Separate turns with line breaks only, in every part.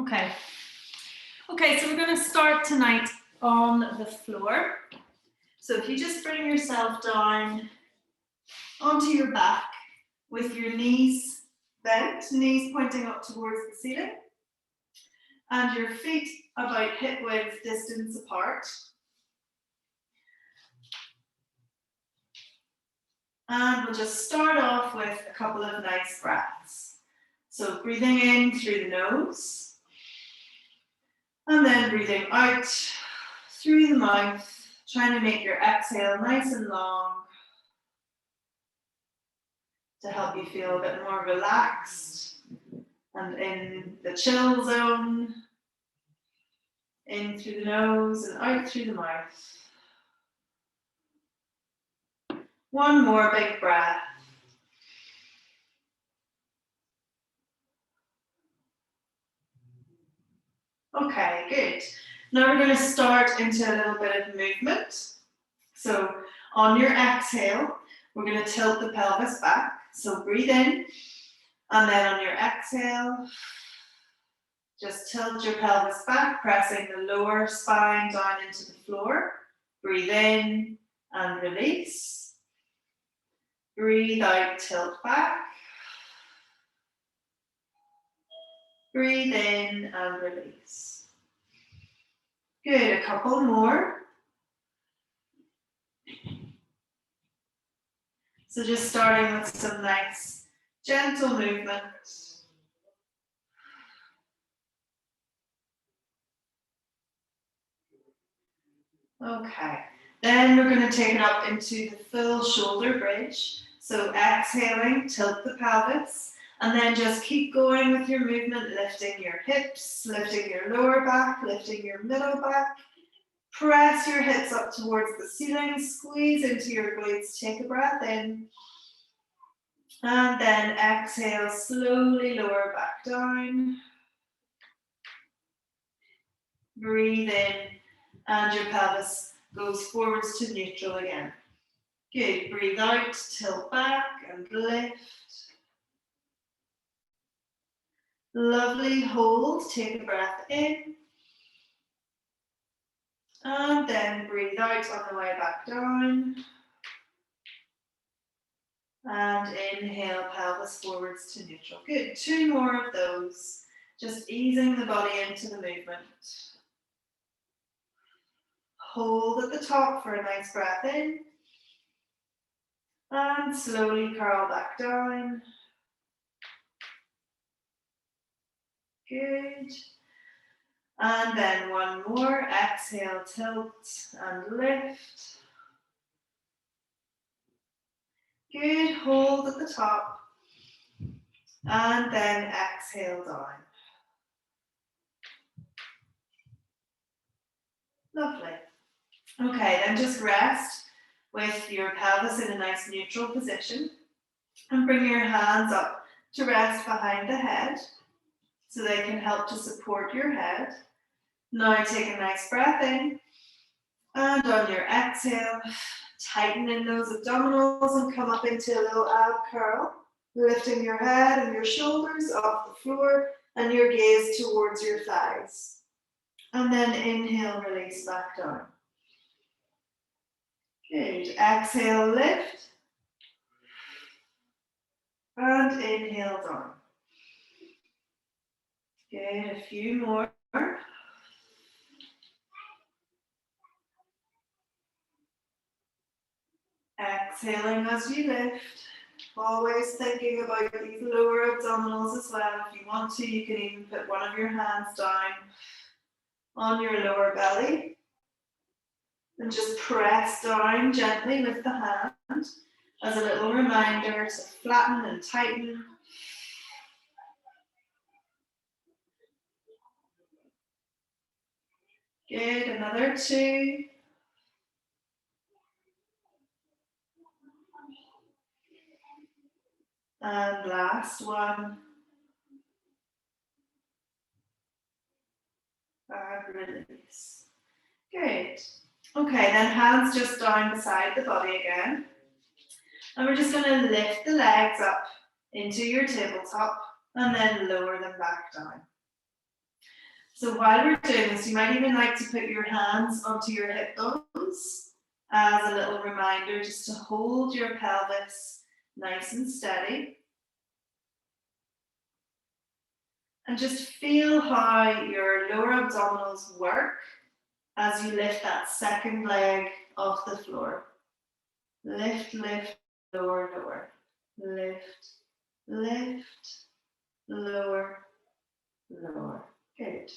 Okay. Okay, so we're going to start tonight on the floor. So if you just bring yourself down onto your back with your knees bent, knees pointing up towards the ceiling, and your feet about hip width distance apart. And we'll just start off with a couple of nice breaths. So breathing in through the nose, and then breathing out through the mouth, trying to make your exhale nice and long to help you feel a bit more relaxed and in the chill zone. In through the nose and out through the mouth. One more big breath. Okay, good. Now we're going to start into a little bit of movement. So on your exhale, we're going to tilt the pelvis back. So breathe in, and then on your exhale, just tilt your pelvis back, pressing the lower spine down into the floor. Breathe in and release. Breathe out, tilt back. Breathe in and release. Good, a couple more. So just starting with some nice gentle movement. Okay, then we're going to take it up into the full shoulder bridge. So exhaling, tilt the pelvis, and then just keep going with your movement, lifting your hips, lifting your lower back, lifting your middle back. Press your hips up towards the ceiling, squeeze into your glutes, take a breath in. And then exhale, slowly lower back down. Breathe in, and your pelvis goes forwards to neutral again. Good, breathe out, tilt back and lift. Lovely, hold, take a breath in. And then breathe out on the way back down. And inhale, pelvis forwards to neutral. Good, 2 more of those. Just easing the body into the movement. Hold at the top for a nice breath in. And slowly curl back down. Good. And then one more. Exhale, tilt and lift. Good. Hold at the top. And then exhale down. Lovely. Okay, then just rest with your pelvis in a nice neutral position. And bring your hands up to rest behind the head, so they can help to support your head. Now take a nice breath in, and on your exhale, tighten in those abdominals and come up into a little ab curl, lifting your head and your shoulders off the floor and your gaze towards your thighs. And then inhale, release back down. Good. Exhale, lift. And inhale down. Good, a few more. Exhaling as you lift. Always thinking about these lower abdominals as well. If you want to, you can even put one of your hands down on your lower belly. And just press down gently with the hand as a little reminder to flatten and tighten. Good, another 2. And last one. And release. Good. Okay, then hands just down beside the body again. And we're just going to lift the legs up into your tabletop and then lower them back down. So while we're doing this, you might even like to put your hands onto your hip bones as a little reminder just to hold your pelvis nice and steady. And just feel how your lower abdominals work as you lift that second leg off the floor. Lift, lift, lower, lower. Lift, lift, lower, lower. Good.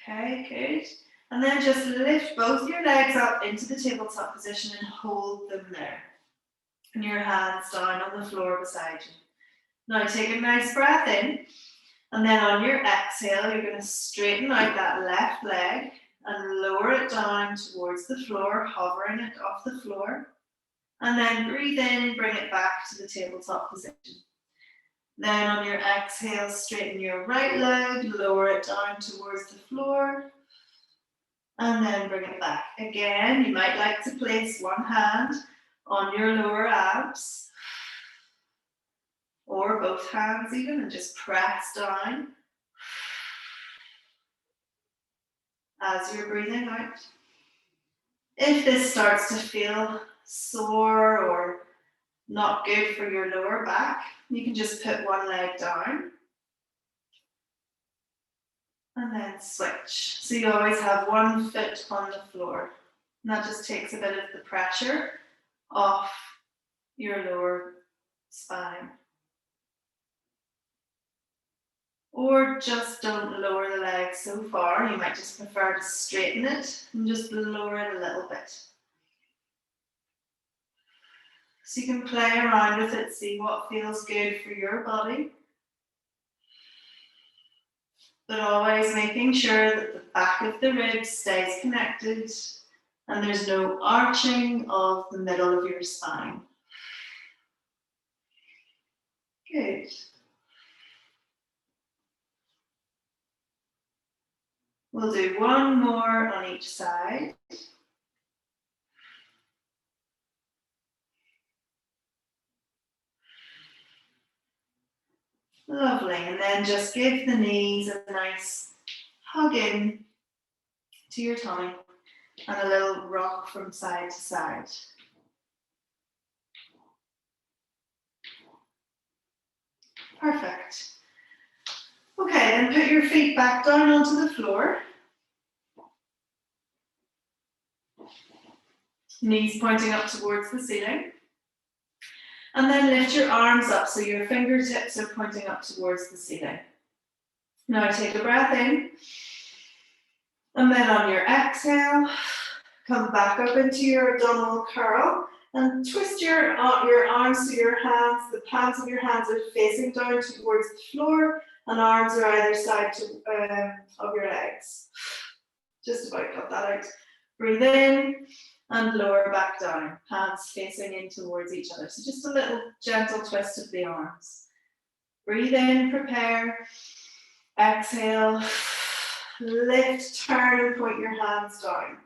Okay, good. And then just lift both your legs up into the tabletop position and hold them there. And your hands down on the floor beside you. Now take a nice breath in. And then on your exhale, you're going to straighten out that left leg and lower it down towards the floor, hovering it off the floor. And then breathe in, bring it back to the tabletop position. Then on your exhale, straighten your right leg, lower it down towards the floor. And then bring it back. Again, you might like to place one hand on your lower abs. Or both hands even, and just press down as you're breathing out. If this starts to feel sore or not good for your lower back, you can just put one leg down and then switch. So you always have one foot on the floor. And that just takes a bit of the pressure off your lower spine. Or just don't lower the leg so far. You might just prefer to straighten it and just lower it a little bit. So you can play around with it, see what feels good for your body. But always making sure that the back of the ribs stays connected and there's no arching of the middle of your spine. Good. We'll do one more on each side. Lovely, and then just give the knees a nice hug in to your tummy and a little rock from side to side. Perfect. Okay, then put your feet back down onto the floor. Knees pointing up towards the ceiling. And then lift your arms up so your fingertips are pointing up towards the ceiling. Now take a breath in. And then on your exhale, come back up into your abdominal curl and twist your arms to your hands. The palms of your hands are facing down towards the floor and arms are either side of your legs. Just about got that out. Breathe in and lower back down, hands facing in towards each other. So just a little gentle twist of the arms. Breathe in, prepare. Exhale, lift, turn and point your hands down.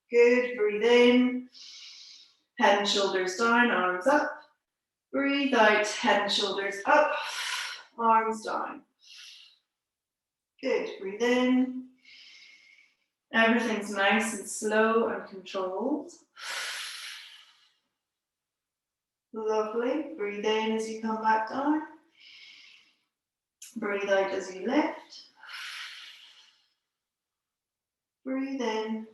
Good, breathe in. Head and shoulders down, arms up. Breathe out, head and shoulders up, arms down. Good, breathe in. Everything's nice and slow and controlled. Lovely. Breathe in as you come back down. Breathe out as you lift. Breathe in.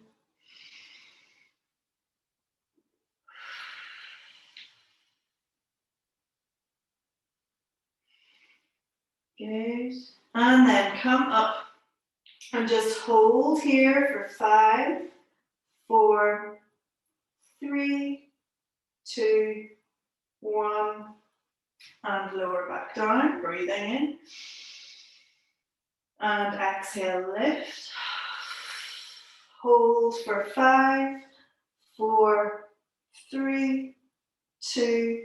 Good. And then come up and just hold here for 5, 4, 3, 2, 1, and lower back down, breathing in. And exhale, lift. Hold for 5, 4, 3, 2,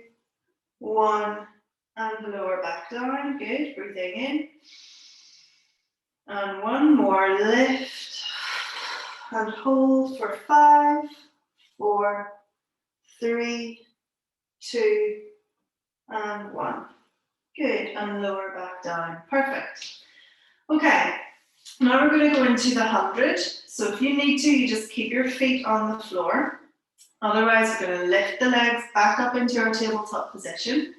1, and lower back down. Good, breathing in. And one more, lift. and hold for 5, 4, 3, 2, and 1. Good, and lower back down. Perfect. Okay, now we're going to go into the 100. So if you need to, you just keep your feet on the floor. Otherwise, we're going to lift the legs back up into our tabletop position.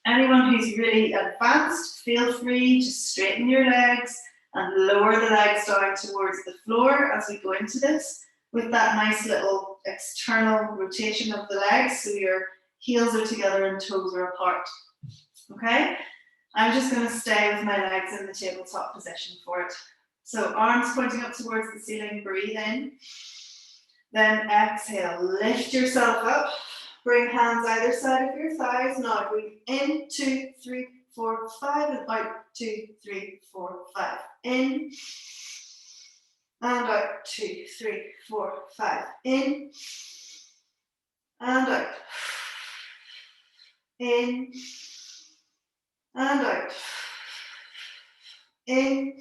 Anyone who's really advanced, feel free to straighten your legs and lower the legs down towards the floor as we go into this, with that nice little external rotation of the legs, so your heels are together and toes are apart. Okay? I'm just going to stay with my legs in the tabletop position for it. So arms pointing up towards the ceiling, breathe in. Then exhale, lift yourself up. Bring hands either side of your thighs. Now breathe in, 2, 3, 4, 5, and out, 2, 3, 4, 5. In, and out, 2, 3, 4, 5. In, and out. In, and out. In,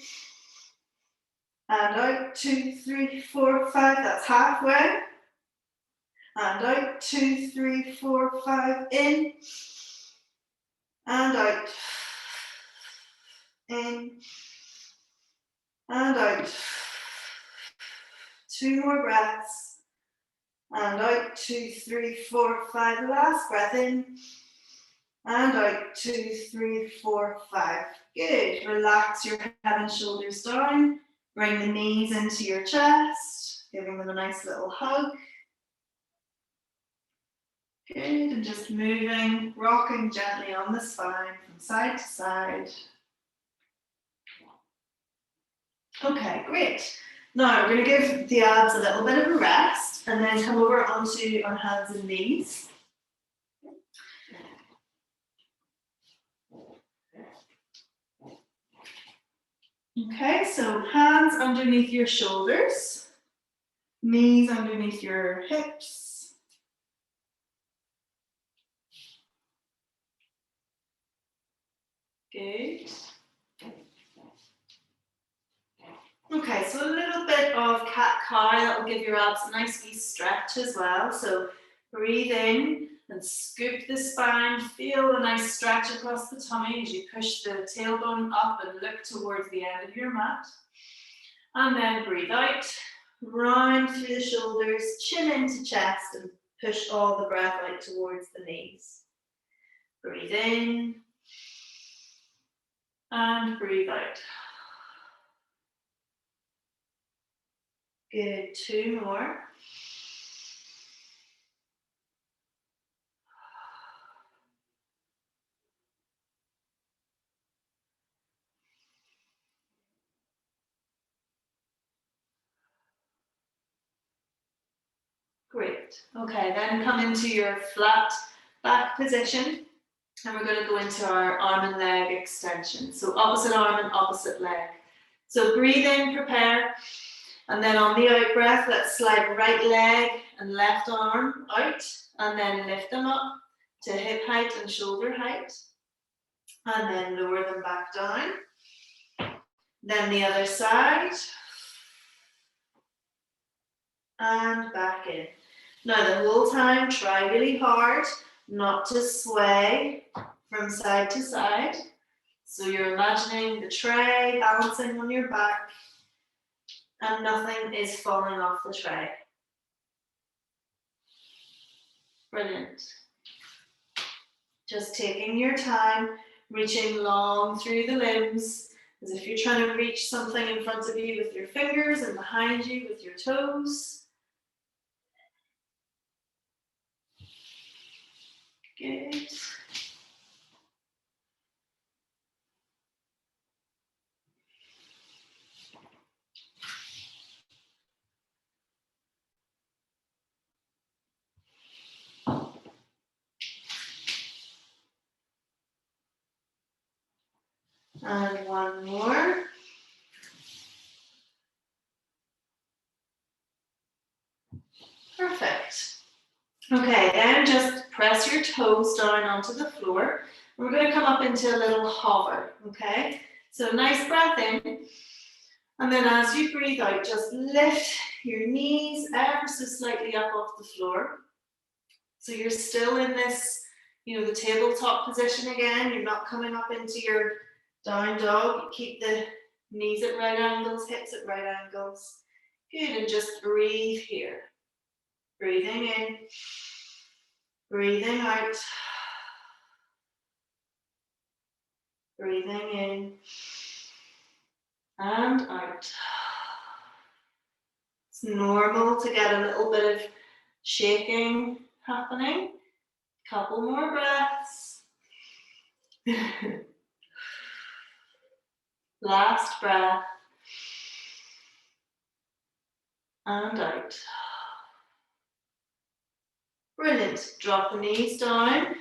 and out, 2, 3, 4, 5, that's halfway. And out, 2, 3, 4, 5, in, and out. In, and out. 2 more breaths. And out, 2, 3, 4, 5, last breath in. And out, 2, 3, 4, 5. Good. Relax your head and shoulders down. Bring the knees into your chest, giving them a nice little hug. Good, and just moving, rocking gently on the spine from side to side. Okay, great. Now we're going to give the abs a little bit of a rest and then come over onto our hands and knees. Okay, so hands underneath your shoulders, knees underneath your hips. Good. Okay, so a little bit of cat-cow, that will give your abs a nice wee stretch as well. So breathe in and scoop the spine, feel a nice stretch across the tummy as you push the tailbone up and look towards the end of your mat. And then breathe out, round through the shoulders, chin into chest, and push all the breath out towards the knees. Breathe in. And breathe out. Good, 2 more. Great. Okay, then come into your flat back position. And we're going to go into our arm and leg extension. So opposite arm and opposite leg. So breathe in, prepare. And then on the out breath, let's slide right leg and left arm out. And then lift them up to hip height and shoulder height. And then lower them back down. Then the other side. And back in. Now the whole time, try really hard not to sway from side to side. So you're imagining the tray balancing on your back and nothing is falling off the tray. Brilliant. Just taking your time, reaching long through the limbs, as if you're trying to reach something in front of you with your fingers and behind you with your toes. Good. And 1 more. Perfect. Okay, then just press your toes down onto the floor. We're going to come up into a little hover, okay? So nice breath in. And then as you breathe out, just lift your knees ever so slightly up off the floor. So you're still in this, the tabletop position again. You're not coming up into your down dog. You keep the knees at right angles, hips at right angles. Good, and just breathe here. Breathing in, breathing out. Breathing in and out. It's normal to get a little bit of shaking happening. Couple more breaths. Last breath. And out. Brilliant. Drop the knees down.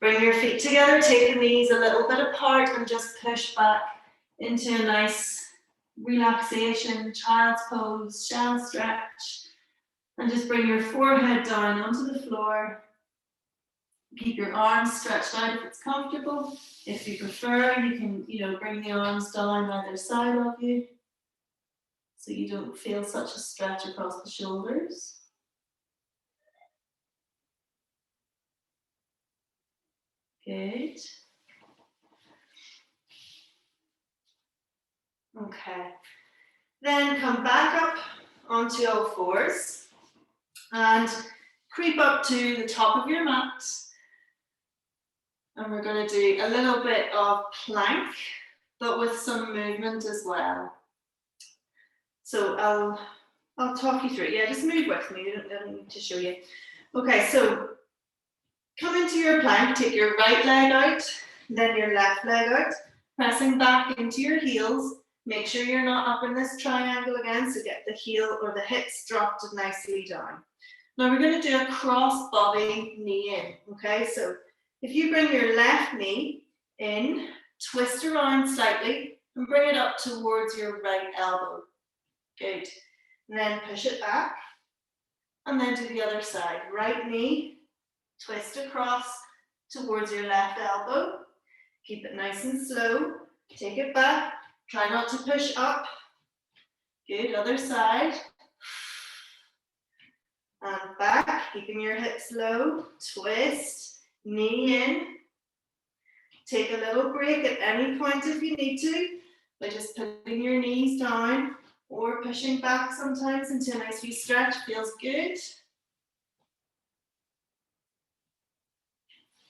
Bring your feet together. Take the knees a little bit apart and just push back into a nice relaxation, child's pose, shell stretch. And just bring your forehead down onto the floor. Keep your arms stretched out if it's comfortable. If you prefer, you can, bring the arms down either side of you so you don't feel such a stretch across the shoulders. Good. Okay. Then come back up onto all fours and creep up to the top of your mat. And we're going to do a little bit of plank, but with some movement as well. So I'll talk you through it. Yeah, just move with me. I don't need to show you. Okay, so come into your plank. Take your right leg out, then your left leg out, pressing back into your heels. Make sure you're not up in this triangle again, so get the heel or the hips dropped nicely down. Now we're going to do a cross body knee in, okay? So if you bring your left knee in, twist around slightly and bring it up towards your right elbow. Good. And then push it back and then to the other side. Right knee, twist across towards your left elbow. Keep it nice and slow. Take it back. Try not to push up. Good. Other side. And back, keeping your hips low. Twist. Knee in. Take a little break at any point if you need to, by just putting your knees down or pushing back sometimes into a nice wee stretch. Feels good.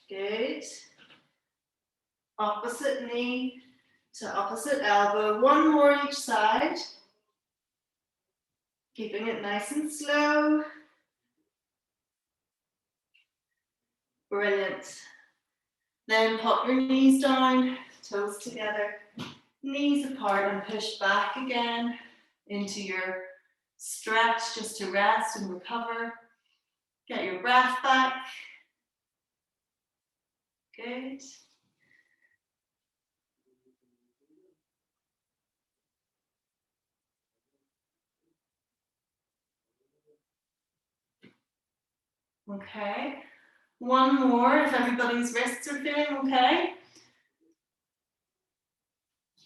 Good. Opposite knee to opposite elbow. One more each side. Keeping it nice and slow. Brilliant. Then pop your knees down, toes together, knees apart, and push back again into your stretch just to rest and recover. Get your breath back. Good. Okay. One more if everybody's wrists are feeling okay.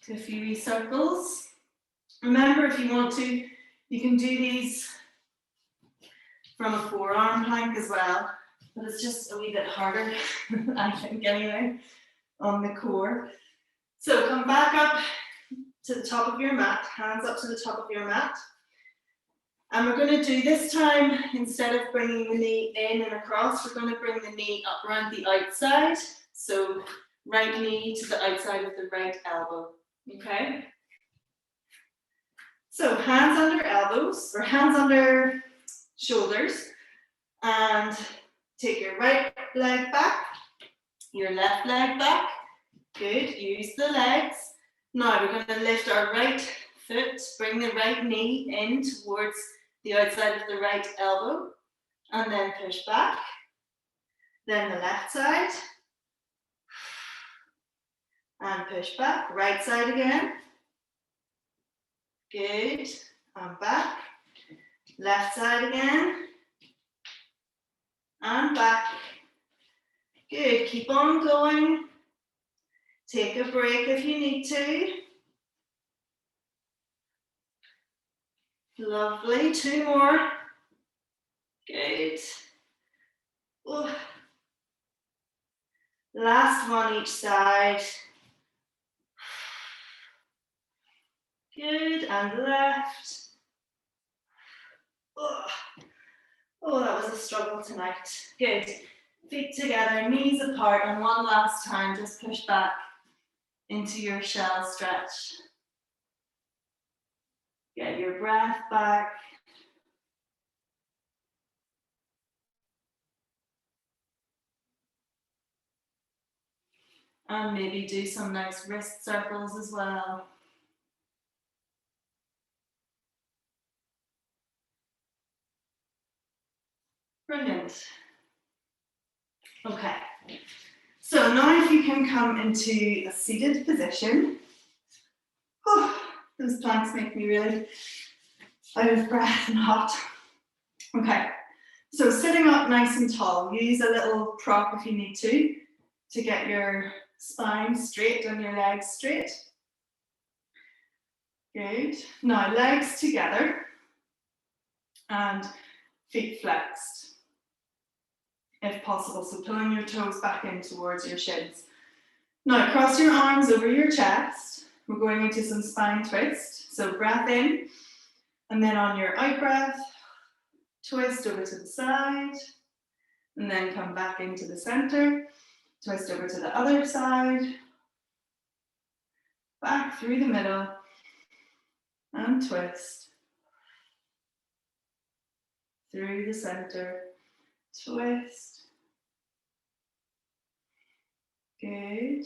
Do a few wee circles. Remember, if you want to, you can do these from a forearm plank as well, but it's just a wee bit harder, I think, anyway, on the core. So come back up to the top of your mat, hands up to the top of your mat. And we're going to do this time, instead of bringing the knee in and across, we're going to bring the knee up around the outside. So right knee to the outside of the right elbow, okay? So hands under elbows, or hands under shoulders, and take your right leg back, your left leg back. Good, use the legs. Now we're going to lift our right foot, bring the right knee in towards the outside of the right elbow, and then push back. Then the left side, and push back. Right side again. Good, and back. Left side again, and back. Good, keep on going. Take a break if you need to. Lovely, 2 more. Good. Oh. Last one each side. Good, and left. Oh, that was a struggle tonight. Good. Feet together, knees apart, and one last time, just push back into your shell stretch. Get your breath back. And maybe do some nice wrist circles as well. Brilliant. Okay. So now if you can come into a seated position. Oh, those planks make me really out of breath and hot. Okay. So sitting up nice and tall, use a little prop if you need to get your spine straight and your legs straight. Good. Now legs together and feet flexed, if possible. So pulling your toes back in towards your shins. Now cross your arms over your chest. We're going into some spine twist. So breath in, and then on your out breath, twist over to the side, and then come back into the center. Twist over to the other side, back through the middle, and twist. Through the center, twist. Good.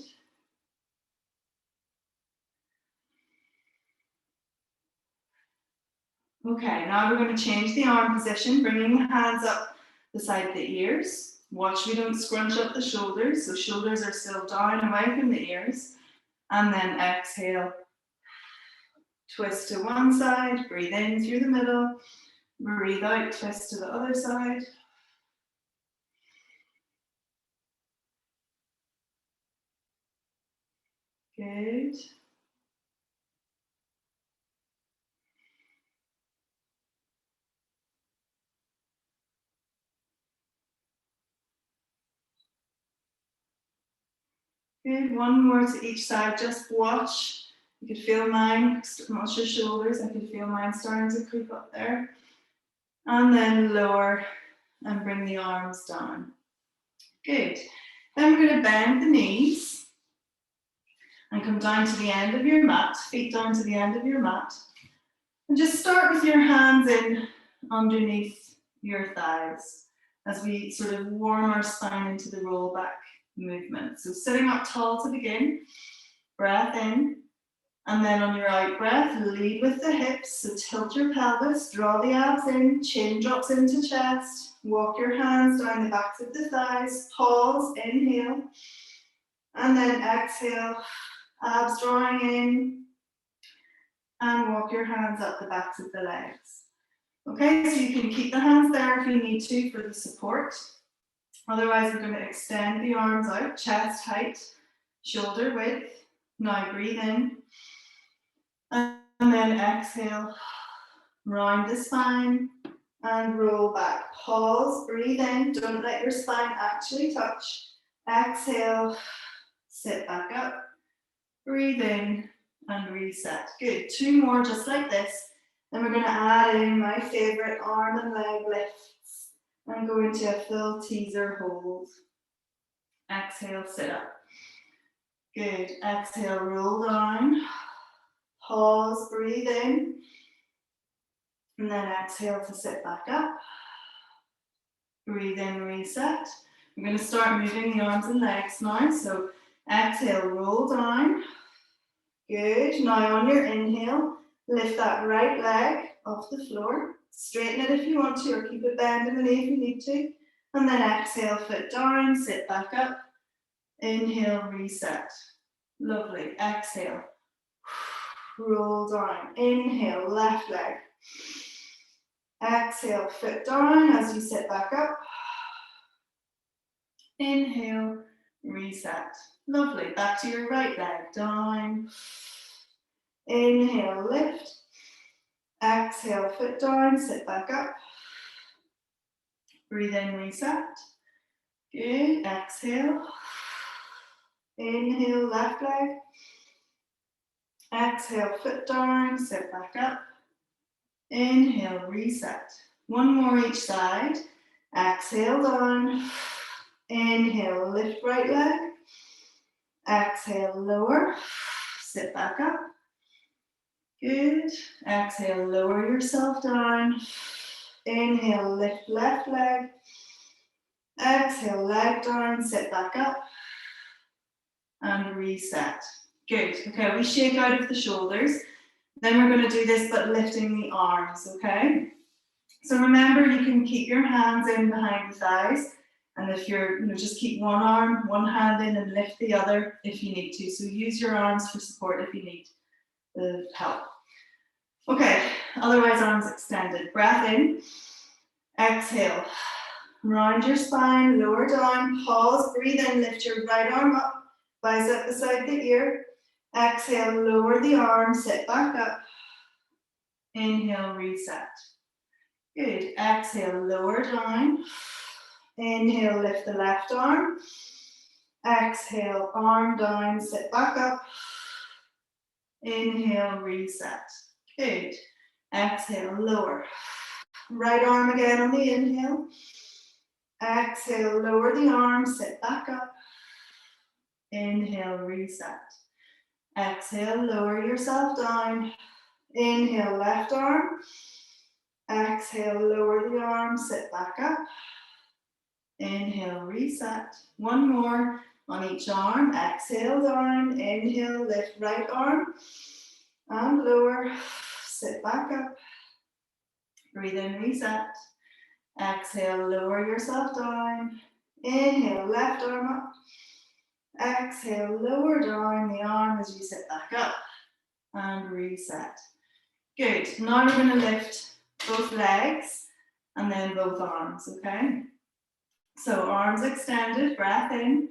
Okay, now we're going to change the arm position, bringing the hands up beside the ears. Watch we don't scrunch up the shoulders, so shoulders are still down away from the ears. And then exhale. Twist to one side, breathe in through the middle, breathe out, twist to the other side. Good. Good, one more to each side, just watch. You could feel mine, watch your shoulders, I could feel mine starting to creep up there. And then lower and bring the arms down. Good. Then we're going to bend the knees and come down to the end of your mat, feet down to the end of your mat. And just start with your hands in underneath your thighs as we sort of warm our spine into the roll back movement. So sitting up tall to begin, breath in, and then on your out breath, lead with the hips, so tilt your pelvis, draw the abs in, chin drops into chest, walk your hands down the backs of the thighs, pause, inhale, and then exhale, abs drawing in, and walk your hands up the backs of the legs. Okay, so you can keep the hands there if you need to for the support. Otherwise, we're going to extend the arms out, chest height, shoulder width. Now breathe in, and then exhale, round the spine, and roll back. Pause, breathe in, don't let your spine actually touch. Exhale, sit back up, breathe in, and reset. Good, 2 more just like this. Then we're going to add in my favorite arm and leg lifts and go into a full teaser hold. Exhale, sit up. Good, exhale, roll down. Pause, breathe in. And then exhale to sit back up. Breathe in, reset. We're going to start moving the arms and legs now. So exhale, roll down. Good. Now on your inhale, lift that right leg off the floor. Straighten it if you want to, or keep it bent in the knee if you need to. And then exhale, foot down, sit back up. Inhale, reset. Lovely. Exhale. Roll down. Inhale, left leg. Exhale, foot down as you sit back up. Inhale, reset. Lovely. Back to your right leg. Down. Inhale, lift. Exhale, foot down, sit back up. Breathe in, reset. Good, exhale. Inhale, left leg. Exhale, foot down, sit back up. Inhale, reset. One more each side. Exhale, down. Inhale, lift right leg. Exhale, lower. Sit back up. Good. Exhale, lower yourself down. Inhale, lift left leg. Exhale, leg down, sit back up. And reset. Good. Okay, we shake out of the shoulders. Then we're going to do this, but lifting the arms, okay? So remember, you can keep your hands in behind the thighs. And if you're, just keep one arm, one hand in and lift the other if you need to. So use your arms for support if you need the help. Okay, otherwise arms extended. Breath in. Exhale. Round your spine, lower down, pause, breathe in, lift your right arm up, bicep beside the ear. Exhale, lower the arm, sit back up. Inhale, reset. Good. Exhale, lower down. Inhale, lift the left arm. Exhale, arm down, sit back up. Inhale, reset. Good. Exhale, lower. Right arm again on the inhale. Exhale, lower the arm, sit back up. Inhale, reset. Exhale, lower yourself down. Inhale, left arm. Exhale, lower the arm, sit back up. Inhale, reset. One more on each arm. Exhale, down. Inhale, lift right arm. And lower. Sit back up. Breathe in, reset. Exhale, lower yourself down. Inhale, left arm up. Exhale, lower down the arm as you sit back up. And reset. Good. Now we're going to lift both legs and then both arms, okay? So arms extended, breath in.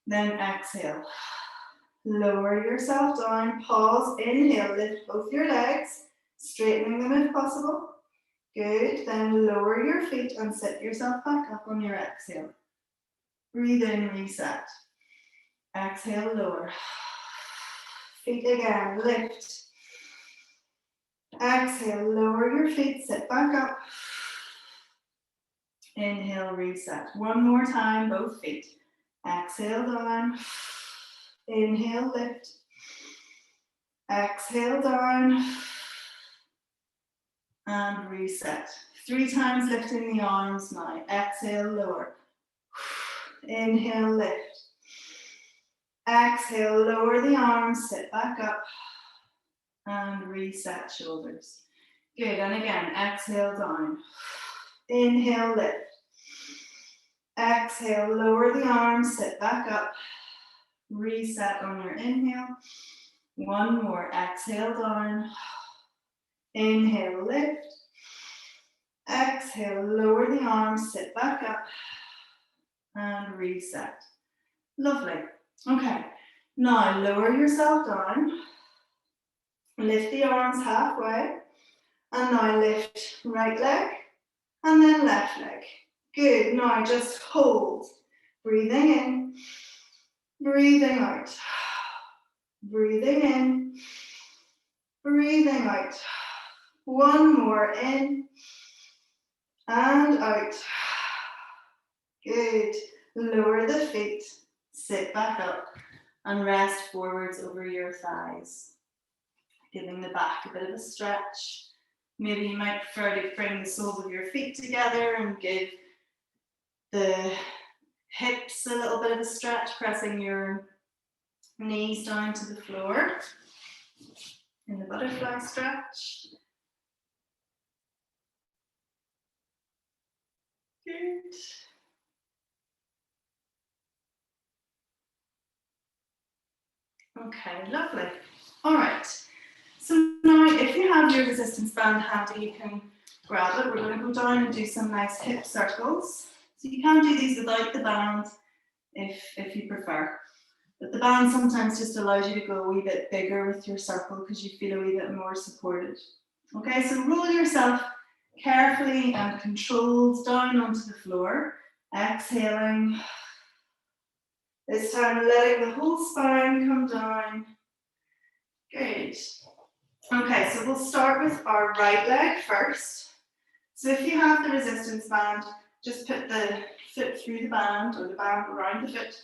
Then exhale. Lower yourself down, pause, inhale, lift both your legs, straightening them if possible. Good, then lower your feet and sit yourself back up on your exhale. Breathe in, reset. Exhale, lower. Feet again, lift. Exhale, lower your feet, sit back up. Inhale, reset. One more time, both feet. Exhale, down. Inhale, lift. Exhale, down. And reset. 3 times lifting the arms now. Exhale, lower. Inhale, lift. Exhale, lower the arms, sit back up. And reset shoulders. Good, and again, exhale, down. Inhale, lift. Exhale, lower the arms, sit back up. Reset on your inhale. One more, exhale, down. Inhale, lift. Exhale, lower the arms, sit back up. And reset. Lovely. Okay, now lower yourself down. Lift the arms halfway. And now lift right leg and then left leg. Good, now just hold. Breathing in, breathing out. Breathing in, breathing out. One more in and out. Good. Lower the feet, sit back up and rest forwards over your thighs. Giving the back a bit of a stretch. Maybe you might prefer to bring the soles of your feet together and give the hips a little bit of a stretch, pressing your knees down to the floor in the butterfly stretch. Good. Okay, lovely. All right. So now if you have your resistance band handy, you can grab it. We're going to go down and do some nice hip circles. So you can do these without the band if you prefer. But the band sometimes just allows you to go a wee bit bigger with your circle because you feel a wee bit more supported. Okay, so roll yourself carefully and controlled down onto the floor, exhaling. This time letting the whole spine come down. Good. Okay, so we'll start with our right leg first. So if you have the resistance band, just put the foot through the band or the band around the foot.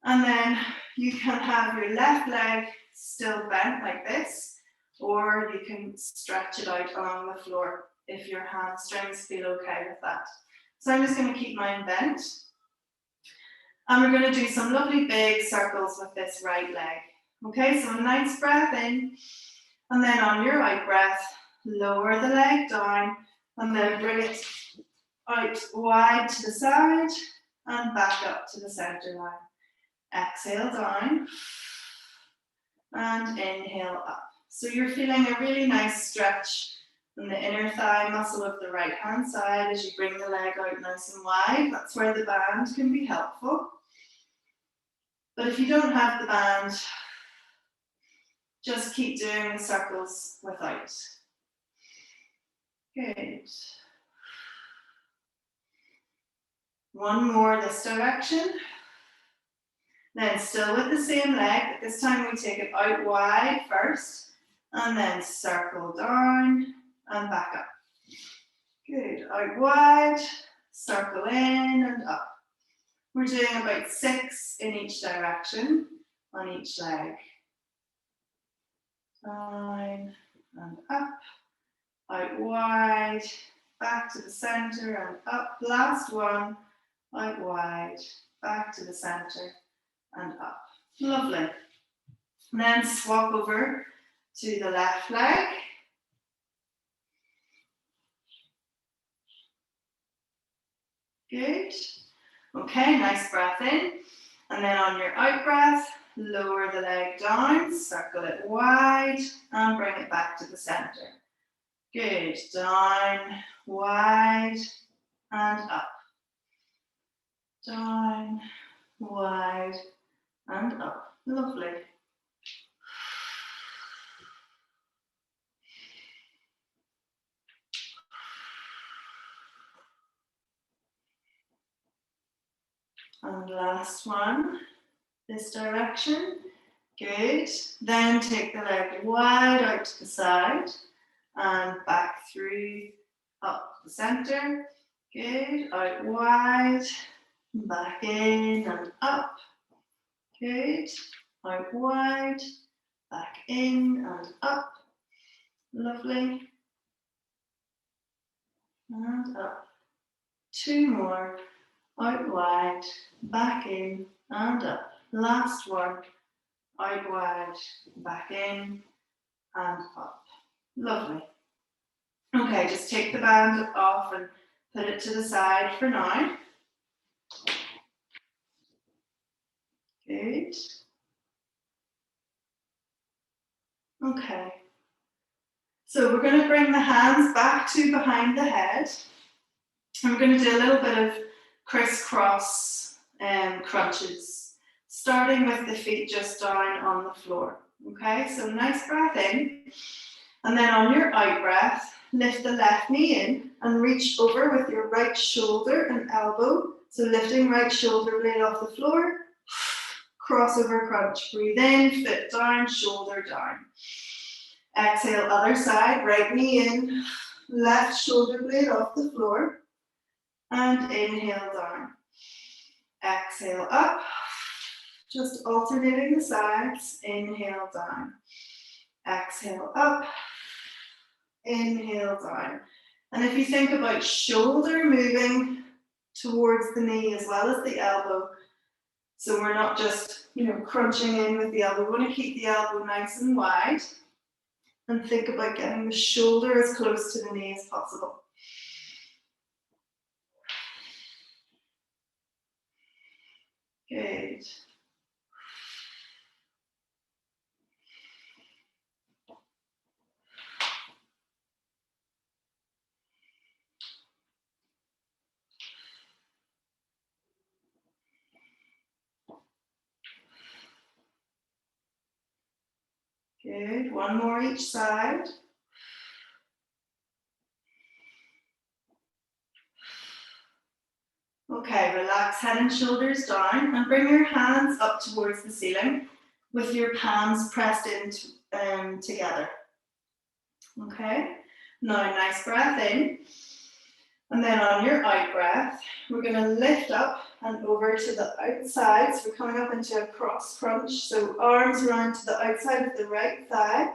And then you can have your left leg still bent like this, or you can stretch it out along the floor if your hamstrings feel okay with that. So I'm just going to keep mine bent. And we're going to do some lovely big circles with this right leg. Okay, so a nice breath in, and then on your out breath, lower the leg down, and then bring it out wide to the side, and back up to the center line. Exhale down, and inhale up. So you're feeling a really nice stretch in the inner thigh muscle of the right hand side as you bring the leg out nice and wide. That's where the band can be helpful. But if you don't have the band, just keep doing the circles without. Good. One more this direction. Then still with the same leg, but this time we take it out wide first, and then circle down and back up. Good, out wide, circle in and up. We're doing about 6 in each direction on each leg. Down and up, out wide, back to the center and up. Last one, out wide, back to the center and up. Lovely. And then swap over to the left leg. Good. Okay, nice breath in. And then on your out breath, lower the leg down, circle it wide, and bring it back to the center. Good. Down, wide, and up. Down, wide, and up. Lovely. And last one, this direction. Good. Then take the leg wide out to the side and back through, up the center. Good. Out wide, back in and up. Good. Out wide, back in and up. Lovely. And up. 2 more. Out wide, back in and up. Last one. Out wide, back in and up. Lovely. Okay, just take the band off and put it to the side for now. Good. Okay. So we're going to bring the hands back to behind the head. And we're going to do a little bit of crisscross crunches, starting with the feet just down on the floor. Okay, so nice breath in. And then on your out breath, lift the left knee in and reach over with your right shoulder and elbow. So lifting right shoulder blade off the floor. Crossover crunch. Breathe in, foot down, shoulder down. Exhale, other side, right knee in, left shoulder blade off the floor. And inhale down. Exhale up. Just alternating the sides. Inhale down. Exhale up. Inhale down. And if you think about shoulder moving towards the knee as well as the elbow, so we're not just, crunching in with the elbow. We want to keep the elbow nice and wide and think about getting the shoulder as close to the knee as possible. Good. Good. One more each side. Okay, relax head and shoulders down and bring your hands up towards the ceiling with your palms pressed in together. Okay, now nice breath in. And then on your out breath, we're going to lift up and over to the outside. So we're coming up into a cross crunch. So arms around to the outside of the right thigh.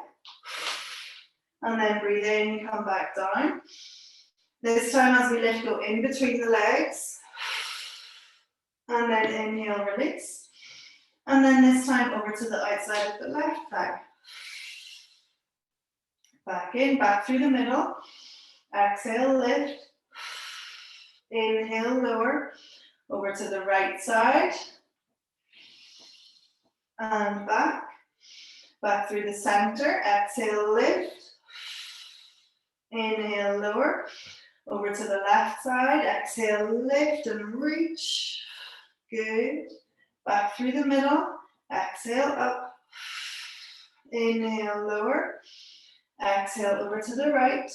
And then breathe in, come back down. This time as we lift, go in between the legs. And then inhale, release. And then this time over to the outside of the left thigh. Back in, back through the middle. Exhale, lift. Inhale, lower. Over to the right side. And back. Back through the center. Exhale, lift. Inhale, lower. Over to the left side. Exhale, lift and reach. Good. Back through the middle. Exhale, up. Inhale, lower. Exhale, over to the right.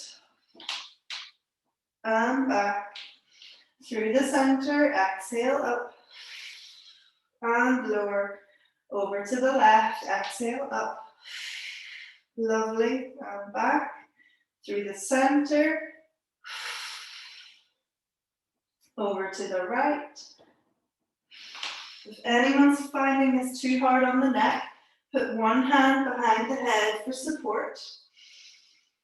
And back. Through the center. Exhale, up. And lower. Over to the left. Exhale, up. Lovely. And back. Through the center. Over to the right. If anyone's finding this too hard on the neck, put one hand behind the head for support.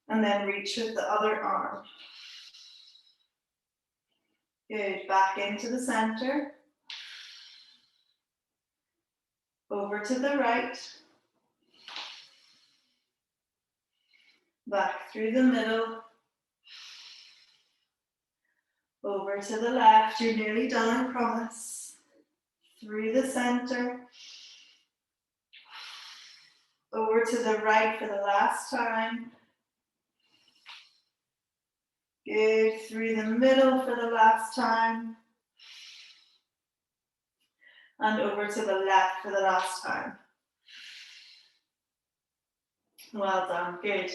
And then reach with the other arm. Good. Back into the center. Over to the right. Back through the middle. Over to the left. You're nearly done, I promise. Through the center. Over to the right for the last time. Good. Through the middle for the last time. And over to the left for the last time. Well done. Good.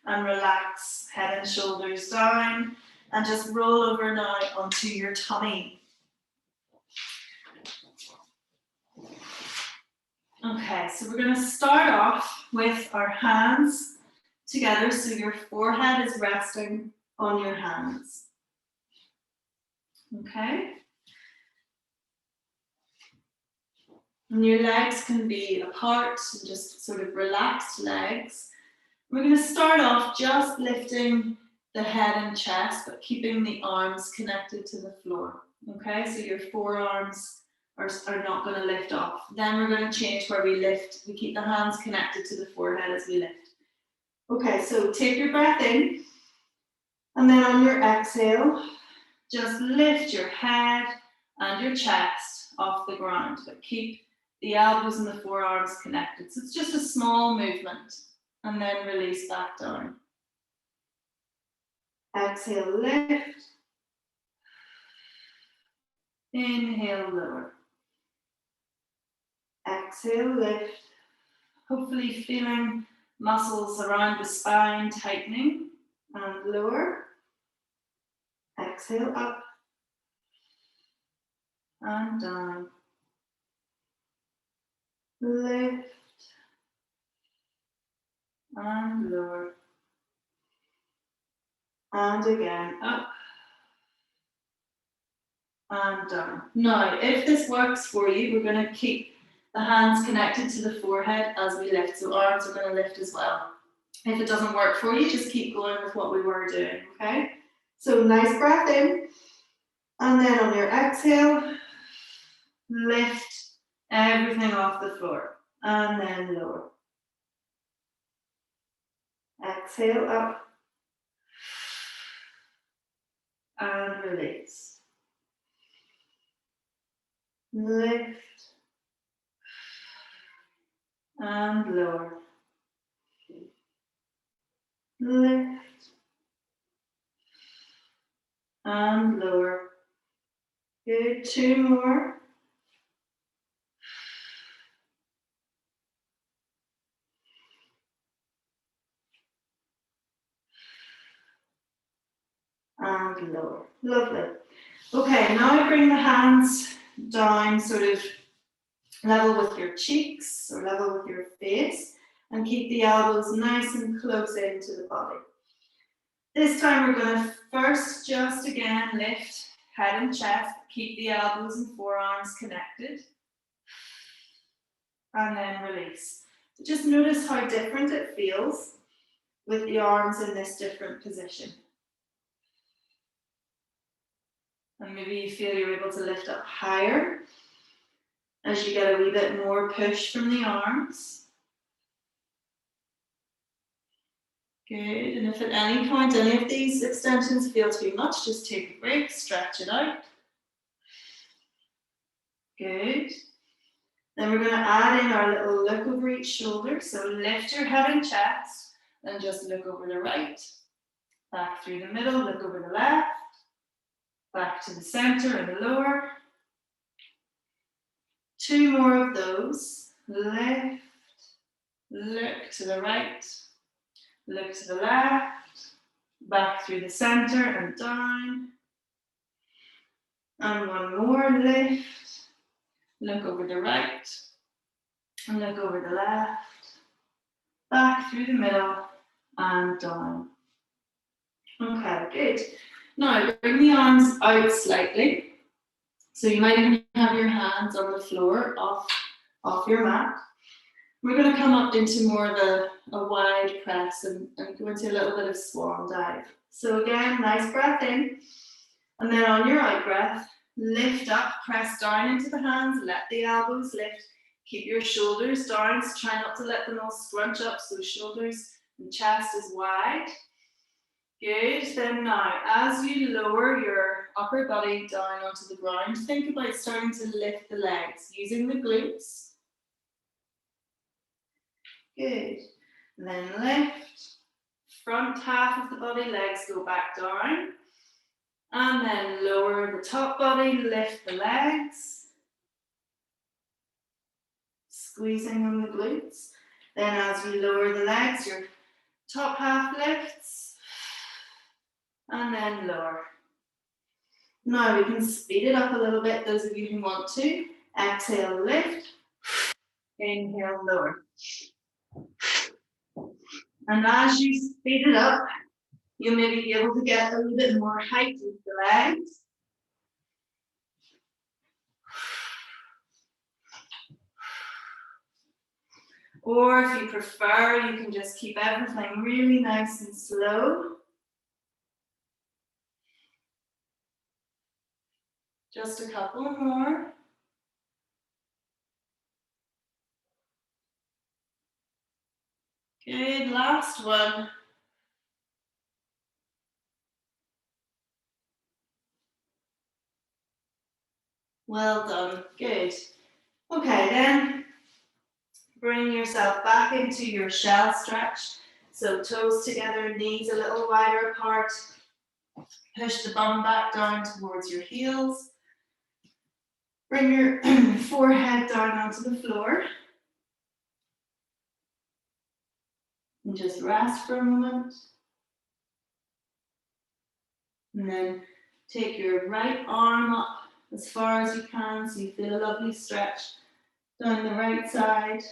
And relax, head and shoulders down. And just roll over now onto your tummy. Okay, so we're going to start off with our hands together. So your forehead is resting on your hands. Okay. And your legs can be apart, just sort of relaxed legs. We're going to start off just lifting the head and chest, but keeping the arms connected to the floor. Okay, so your forearms are not going to lift off. Then we're going to change where we lift. We keep the hands connected to the forehead as we lift. Okay, so take your breath in. And then on your exhale, just lift your head and your chest off the ground, but keep the elbows and the forearms connected. So it's just a small movement. And then release back down. Exhale, lift. Inhale, lower. Exhale, lift. Hopefully feeling muscles around the spine tightening. And lower. Exhale, up. And down. Lift. And lower. And again, up. And down. Now, if this works for you, we're going to keep the hands connected to the forehead as we lift. So arms are going to lift as well. If it doesn't work for you, just keep going with what we were doing, okay? So nice breath in. And then on your exhale, lift everything off the floor. And then lower. Exhale, up. And release. Lift. And lower. Lift. And lower. Good, 2 more. And lower. Lovely. Okay, now bring the hands down sort of level with your cheeks or level with your face, and keep the elbows nice and close into the body. This time we're going to first just again lift head and chest, keep the elbows and forearms connected, and then release. Just notice how different it feels with the arms in this different position. And maybe you feel you're able to lift up higher as you get a wee bit more push from the arms. Good, and if at any point any of these extensions feel too much, just take a break, stretch it out. Good. Then we're going to add in our little look over each shoulder. So lift your head and chest, and just look over the right, back through the middle, look over the left, back to the center and the lower. 2 more of those. Lift, look to the right, look to the left, back through the center and down. And 1 more, lift, look over the right, and look over the left, back through the middle and down. Okay, good. Now bring the arms out slightly. So you might even have your hands on the floor off your mat. We're going to come up into more of a wide press and go into a little bit of swan dive. So again, nice breath in. And then on your out breath, lift up, press down into the hands, let the elbows lift. Keep your shoulders down, so try not to let them all scrunch up, so shoulders and chest is wide. Good, then now, as you lower your upper body down onto the ground, think about starting to lift the legs, using the glutes. Good, and then lift, front half of the body, legs go back down. And then lower the top body, lift the legs. Squeezing on the glutes. Then as you lower the legs, your top half lifts. And then lower. Now we can speed it up a little bit, those of you who want to. Exhale, lift. Inhale, lower. And as you speed it up, you may be able to get a little bit more height with the legs. Or if you prefer, you can just keep everything really nice and slow. Just a couple more. Good, last one. Well done, good. Okay, then bring yourself back into your shell stretch. So toes together, knees a little wider apart. Push the bum back down towards your heels. Bring your forehead down onto the floor. And just rest for a moment. And then take your right arm up as far as you can so you feel a lovely stretch down the right side.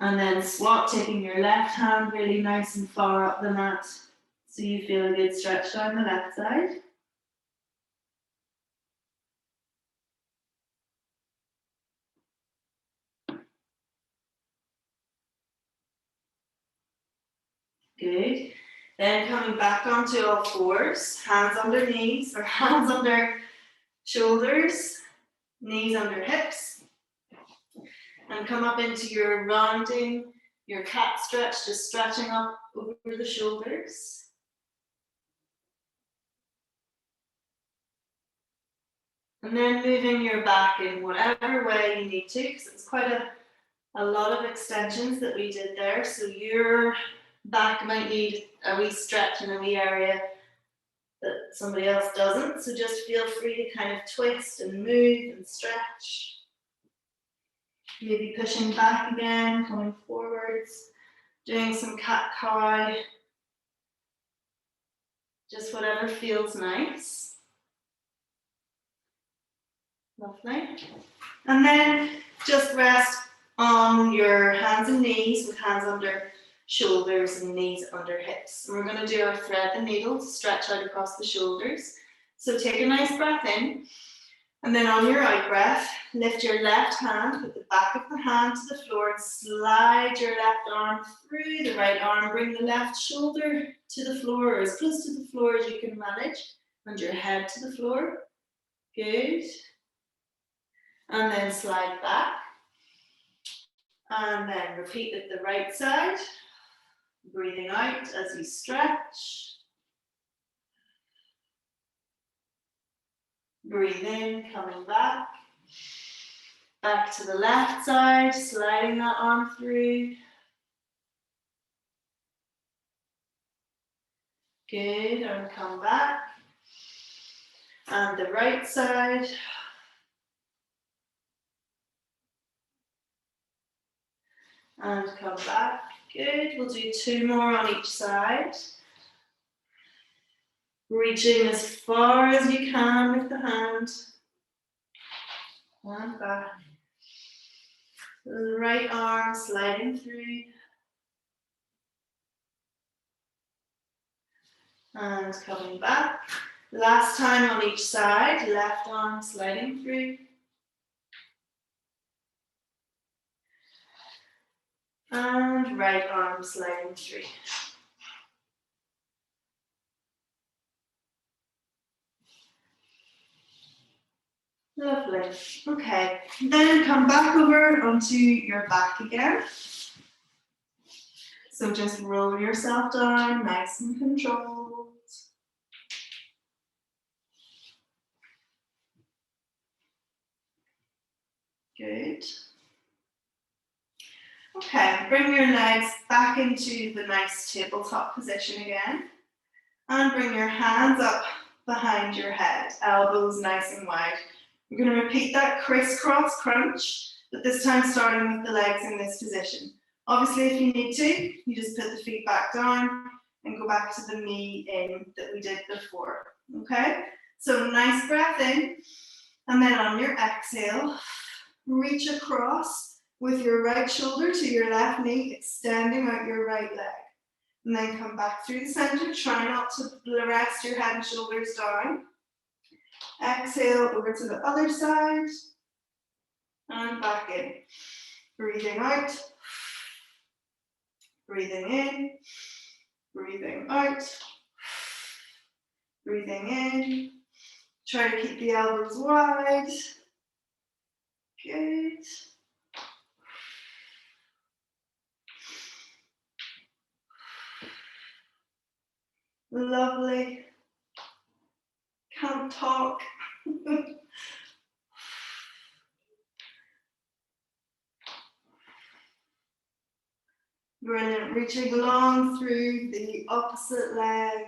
And then swap, taking your left hand really nice and far up the mat so you feel a good stretch down the left side. Good. Then coming back onto all fours, hands under knees or hands under shoulders, knees under hips. And come up into your rounding, your cat stretch, just stretching up over the shoulders. And then moving your back in whatever way you need to, because it's quite a lot of extensions that we did there. So your back might need a wee stretch in a wee area that somebody else doesn't. So just feel free to kind of twist and move and stretch. Maybe pushing back again, coming forwards, doing some cat-cow. Just whatever feels nice. Lovely. And then just rest on your hands and knees with hands under shoulders and knees under hips. And we're going to do our thread the needle to stretch out across the shoulders. So take a nice breath in, and then on your out breath, lift your left hand, put the back of the hand to the floor and slide your left arm through the right arm. Bring the left shoulder to the floor, or as close to the floor as you can manage, and your head to the floor. Good. And then slide back. And then repeat with the right side. Breathing out as you stretch. Breathe in, coming back. Back to the left side, sliding that arm through. Good, and come back. And the right side. And come back. Good, we'll do 2 more on each side. Reaching as far as you can with the hand. And back. The right arm sliding through. And coming back. Last time on each side, left arm sliding through. And right arm sliding through. Lovely. Okay, then come back over onto your back again. So just roll yourself down, nice and controlled. Good. Okay, bring your legs back into the nice tabletop position again. And bring your hands up behind your head, elbows nice and wide. We're going to repeat that crisscross crunch, but this time starting with the legs in this position. Obviously, if you need to, you just put the feet back down and go back to the knee in that we did before. Okay? So nice breath in, and then on your exhale, reach across with your right shoulder to your left knee, extending out your right leg. And then come back through the center. Try not to rest your head and shoulders down. Exhale over to the other side. And back in. Breathing out. Breathing in. Breathing out. Breathing in. Try to keep the elbows wide. Good. Lovely. Can't talk. Brilliant. Reaching long through the opposite leg.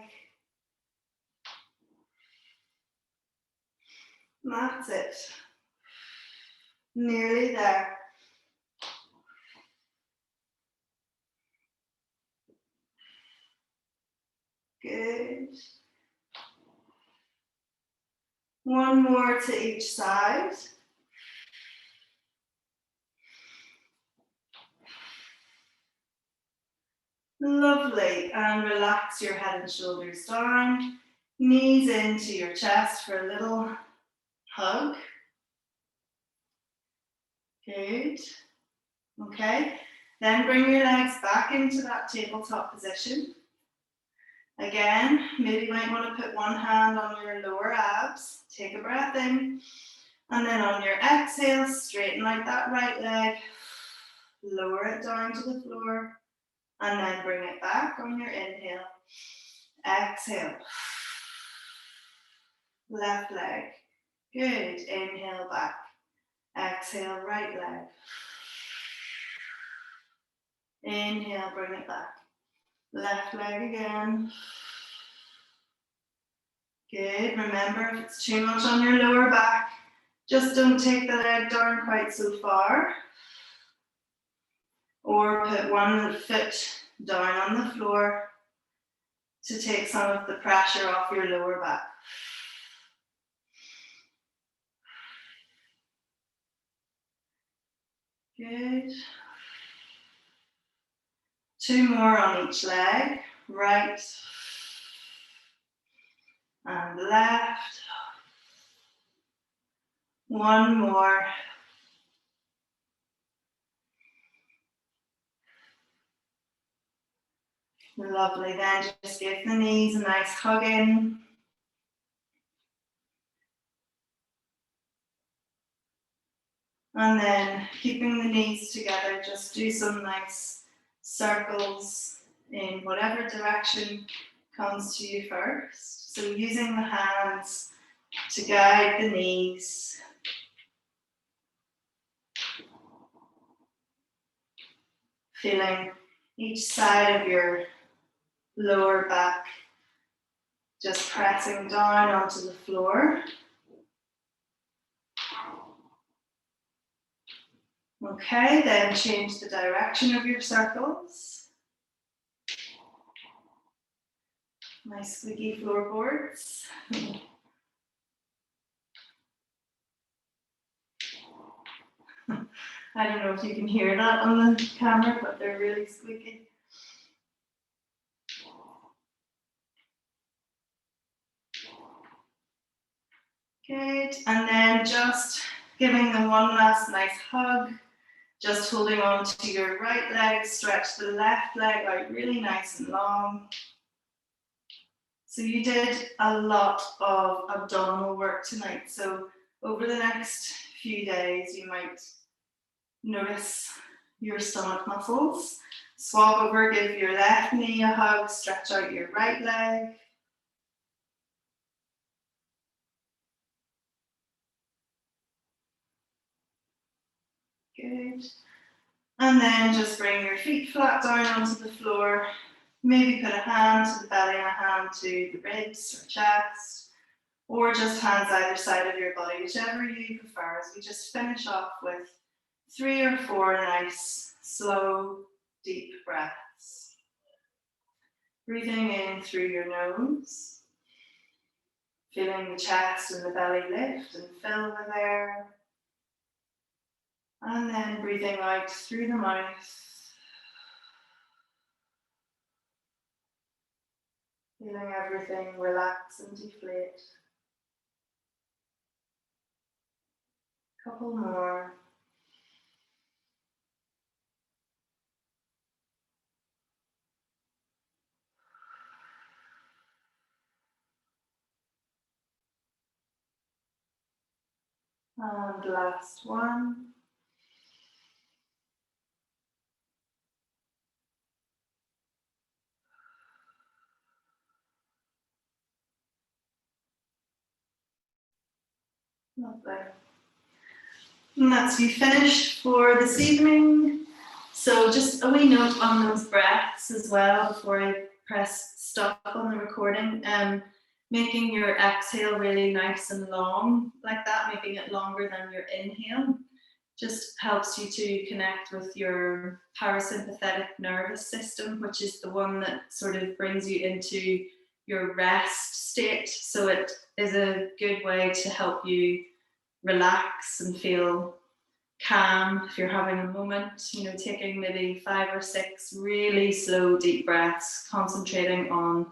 That's it. Nearly there. Good. One more to each side. Lovely. And relax your head and shoulders down. Knees into your chest for a little hug. Good. Okay. Then bring your legs back into that tabletop position. Again, maybe you might want to put one hand on your lower abs. Take a breath in. And then on your exhale, straighten out that right leg. Lower it down to the floor. And then bring it back on your inhale. Exhale. Left leg. Good. Inhale back. Exhale, right leg. Inhale, bring it back. Left leg again. Good. Remember, if it's too much on your lower back, just don't take the leg down quite so far. Or put one foot down on the floor to take some of the pressure off your lower back. Good. 2 more on each leg, right and left. 1 more. Lovely, then just give the knees a nice hug in. And then keeping the knees together, just do some nice circles in whatever direction comes to you first. So using the hands to guide the knees. Feeling each side of your lower back just pressing down onto the floor. Okay, then change the direction of your circles. Nice squeaky floorboards. I don't know if you can hear that on the camera, but they're really squeaky. Good, and then just giving them one last nice hug. Just holding on to your right leg, stretch the left leg out really nice and long. So you did a lot of abdominal work tonight. So over the next few days, you might notice your stomach muscles. Swap over, give your left knee a hug, stretch out your right leg. Good. And then just bring your feet flat down onto the floor. Maybe put a hand to the belly and a hand to the ribs or chest, or just hands either side of your body, whichever you prefer, as we just finish off with 3 or 4 nice, slow, deep breaths. Breathing in through your nose, feeling the chest and the belly lift and fill with air. And then breathing out through the mouth. Feeling everything relax and deflate. Couple more. And last one. Lovely. And that's you finished for this evening. So just a wee note on those breaths as well before I press stop on the recording. Making your exhale really nice and long like that, making it longer than your inhale, just helps you to connect with your parasympathetic nervous system, which is the one that sort of brings you into your rest state. So it is a good way to help you relax and feel calm if you're having a moment, you know, taking maybe 5 or 6 really slow deep breaths, concentrating on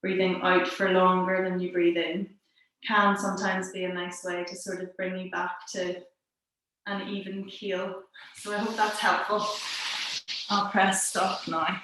breathing out for longer than you breathe in, can sometimes be a nice way to sort of bring you back to an even keel. So I hope that's helpful. I'll press stop now.